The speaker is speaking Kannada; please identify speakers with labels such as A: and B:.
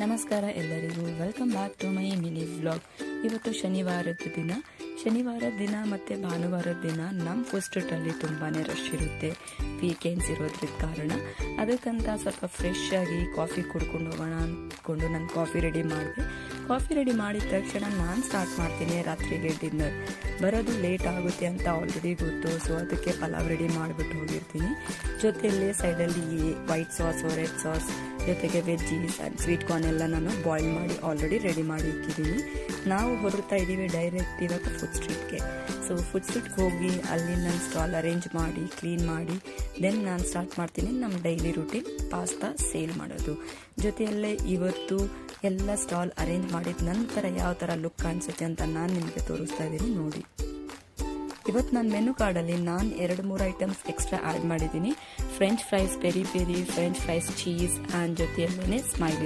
A: ನಮಸ್ಕಾರ ಎಲ್ಲರಿಗೂ, welcome back to my mini vlog. ಇವತ್ತು ಶನಿವಾರದ ದಿನ ಮತ್ತು ಭಾನುವಾರದ ದಿನ ನಮ್ಮ ಫುಡ್ ಸ್ಟ್ರೀಟಲ್ಲಿ ತುಂಬಾ ರಶ್ ಇರುತ್ತೆ. ವೀಕೆಂಡ್ಸ್ ಇರೋದ್ರ ಕಾರಣ ಅದಕ್ಕಂತ ಸ್ವಲ್ಪ ಫ್ರೆಶ್ ಆಗಿ ಕಾಫಿ ಕುಡ್ಕೊಂಡು ಹೋಗೋಣ ಅಂದ್ಕೊಂಡು ನಾನು ಕಾಫಿ ರೆಡಿ ಮಾಡಿದೆ. ಕಾಫಿ ರೆಡಿ ಮಾಡಿದ ತಕ್ಷಣ ನಾನು ಸ್ಟಾರ್ಟ್ ಮಾಡ್ತೀನಿ ರಾತ್ರಿಗೆ ಡಿನ್ನರ್. ಬರೋದು ಲೇಟ್ ಆಗುತ್ತೆ ಅಂತ ಆಲ್ರೆಡಿ ಗೊತ್ತು, ಸೊ ಅದಕ್ಕೆ ಪಲಾವ್ ರೆಡಿ ಮಾಡಿಬಿಟ್ಟು ಹೋಗಿರ್ತೀನಿ. ಜೊತೆಯಲ್ಲೇ ಸೈಡಲ್ಲಿ ವೈಟ್ ಸಾಸ್, ರೆಡ್ ಸಾಸ್, ಜೊತೆಗೆ ವೆಜ್ಜೀಸ್ ಆ್ಯಂಡ್ ಸ್ವೀಟ್ ಕಾರ್ನ್ ಎಲ್ಲ ನಾನು ಬಾಯ್ಲ್ ಮಾಡಿ ಆಲ್ರೆಡಿ ರೆಡಿ ಮಾಡಿ ಇಟ್ಟಿದ್ದೀನಿ. ನಾವು ಹೊರಡ್ತಾ ಇದ್ದೀವಿ ಡೈರೆಕ್ಟ್ ಇವಾಗ ಫುಡ್ ಸ್ಟ್ರೀಟ್ಗೆ. ಸೊ ಫುಡ್ ಸ್ಟ್ರೀಟ್ಗೆ ಹೋಗಿ ಅಲ್ಲಿ ನನ್ನ ಸ್ಟಾಲ್ ಅರೇಂಜ್ ಮಾಡಿ ಕ್ಲೀನ್ ಮಾಡಿ ದೆನ್ ನಾನು ಸ್ಟಾರ್ಟ್ ಮಾಡ್ತೀನಿ ನಮ್ಮ ಡೈಲಿ ರೂಟೀನ್ ಪಾಸ್ತಾ ಸೇಲ್ ಮಾಡೋದು. ಜೊತೆಯಲ್ಲೇ ಇವತ್ತು ಎಲ್ಲ ಸ್ಟಾಲ್ ಅರೇಂಜ್ ಮಾಡಿದ ನಂತರ ಯಾವ ಥರ ಲುಕ್ ಕಾಣಿಸುತ್ತೆ ಅಂತ ನಾನು ನಿಮಗೆ ತೋರಿಸ್ತಾ ಇದ್ದೀನಿ ನೋಡಿ. ಇವತ್ತು ನನ್ನ ಮೆನು ಕಾರ್ಡಲ್ಲಿ ನಾನು 2-3 ಐಟಮ್ಸ್ ಎಕ್ಸ್ಟ್ರಾ ಆ್ಯಡ್ ಮಾಡಿದ್ದೀನಿ. French fries, peri peri french fries, cheese and ಜೊತೆಯಲ್ಲೇ ಸ್ಮೈಲಿ